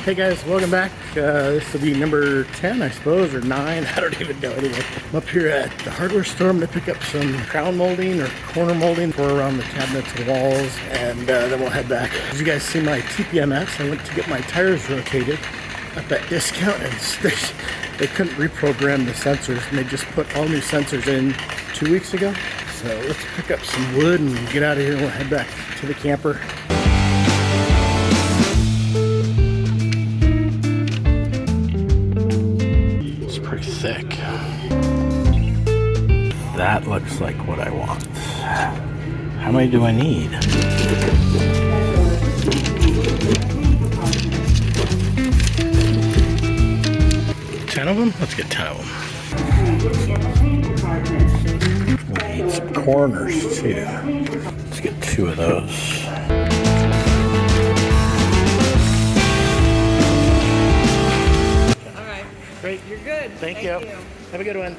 Hey guys, welcome back. This will be number 10, I suppose, or 9. I don't even know. Anyway, I'm up here at the hardware store. I'm going to pick up some crown molding or corner molding for around the cabinets and walls, and then we'll head back. As you guys see my TPMS, I went to get my tires rotated at that discount, and they couldn't reprogram the sensors, and they just put all new sensors in 2 weeks ago. So let's pick up some wood and get out of here, and we'll head back to the camper. Thick. That looks like what I want. How many do I need? 10 of them? Let's get 10 of them. We need some corners too. Let's get 2 of those. Great. You're good. Thank you. Have a good one.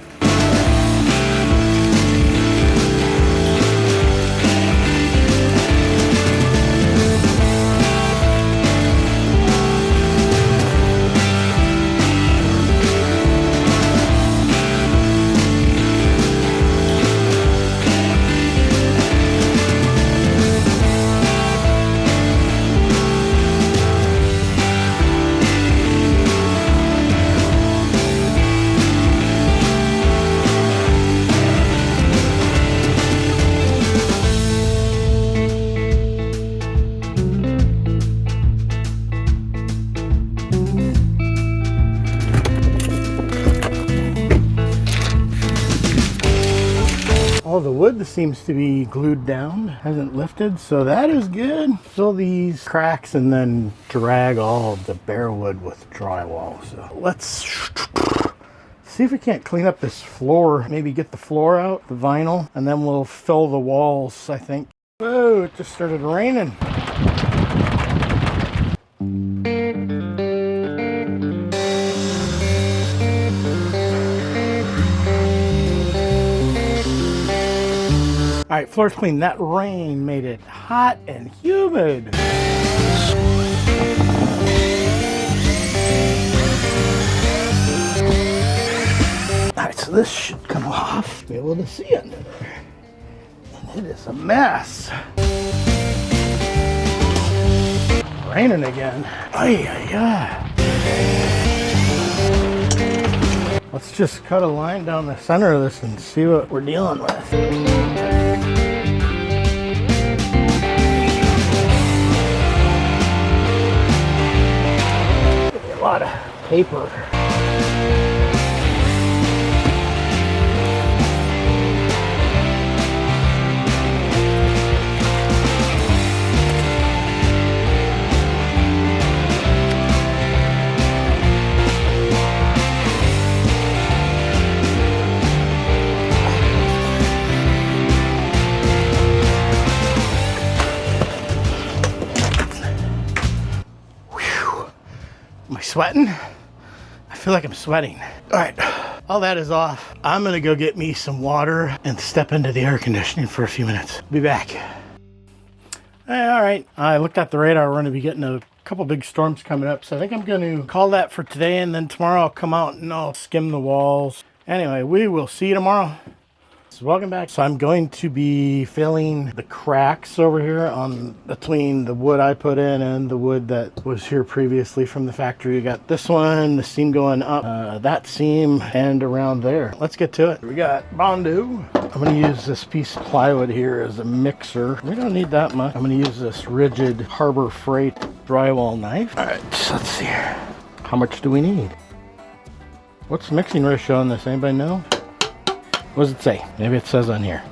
All the wood seems to be glued down, hasn't lifted, so that is good. Fill these cracks and then drag all of the bare wood with drywall. So let's see if we can't clean up this floor, maybe get the floor out, the vinyl, and then we'll fill the walls, I think. Whoa, it just started raining. All right, floor's clean. That rain made it hot and humid. All right, so this should come off. Be able to see under there. And it is a mess. Raining again. Ay, ay, ay. Let's just cut a line down the center of this and see what we're dealing with. A lot of paper. Am I sweating? I feel like I'm sweating. All right, all that is off. I'm gonna go get me some water and step into the air conditioning for a few minutes. Be back. All right, I looked at the radar. We're gonna be getting a couple big storms coming up, so I think I'm gonna call that for today, and then tomorrow I'll come out and I'll skim the walls. Anyway, we will see you tomorrow. So welcome back. So I'm going to be filling the cracks over here on between the wood I put in and the wood that was here previously from the factory. We got this one, the seam going up, that seam, and around there. Let's get to it. We got Bondo. I'm going to use this piece of plywood here as a mixer. We don't need that much. I'm going to use this rigid Harbor Freight drywall knife. All right, so let's see here. How much do we need? What's the mixing ratio on this? Anybody know? What does it say? Maybe it says on here.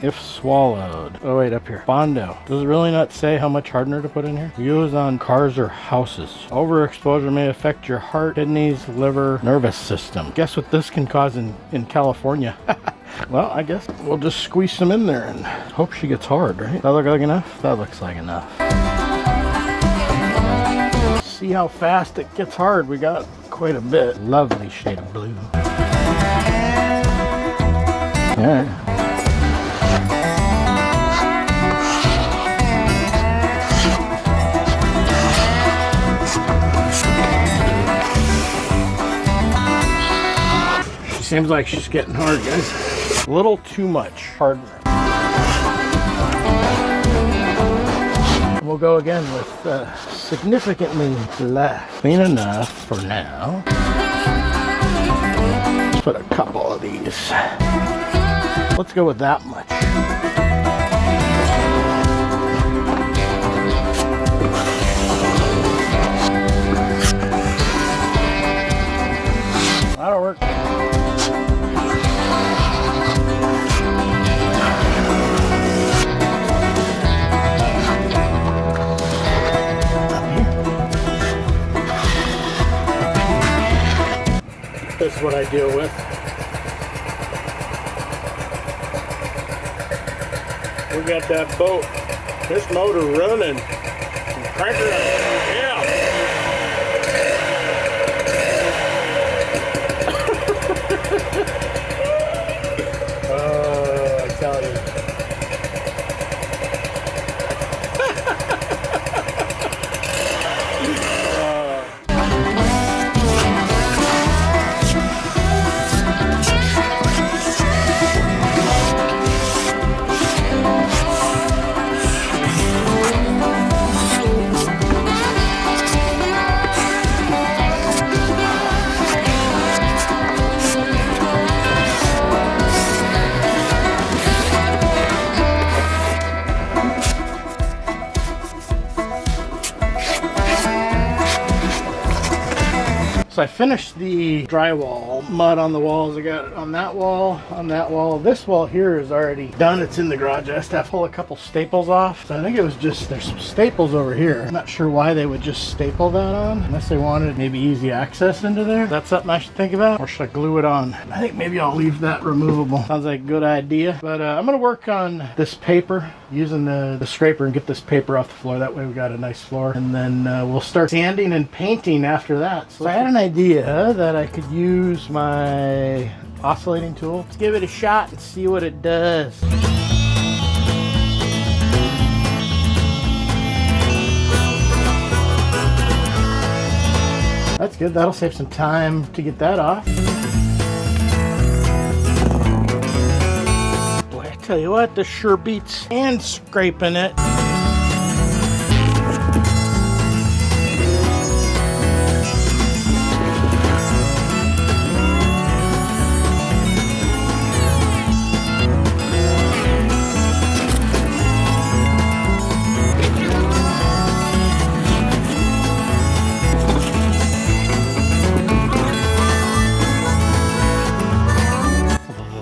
If swallowed. Oh wait, up here. Bondo. Does it really not say how much hardener to put in here? Use on cars or houses. Overexposure may affect your heart, kidneys, liver, nervous system. Guess what this can cause in California? Well, I guess we'll just squeeze some in there and hope she gets hard, right? Does that look like enough? That looks like enough. See how fast it gets hard. We got quite a bit. Lovely shade of blue. Yeah. Seems like she's getting hard, guys. A little too much hardener. We'll go again with significantly less. Clean enough for now. Let's put a couple of these. Let's go with that much. That'll work. This is what I deal with. We got that boat, this motor running. Crank her up. Yeah. Oh, I tell you. So I finished the drywall, mud on the walls. I got it on that wall, on that wall. This wall here is already done. It's in the garage. I just have to pull a couple staples off. So I think it was just, there's some staples over here. I'm not sure why they would just staple that on, unless they wanted maybe easy access into there. That's something I should think about, or should I glue it on? I think maybe I'll leave that removable. Sounds like a good idea. But I'm gonna work on this paper, using the scraper, and get this paper off the floor. That way we got a nice floor. And then we'll start sanding and painting after that. So I had an idea that I could use my oscillating tool. Let's give it a shot and see what it does. That's good. That'll save some time to get that off. Boy, I tell you what, this sure beats hand scraping it.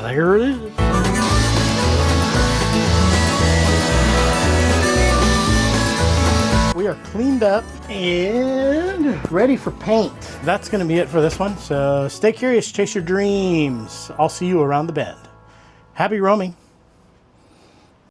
There it is. We are cleaned up and ready for paint. That's going to be it for this one. So stay curious, chase your dreams. I'll see you around the bend. Happy roaming.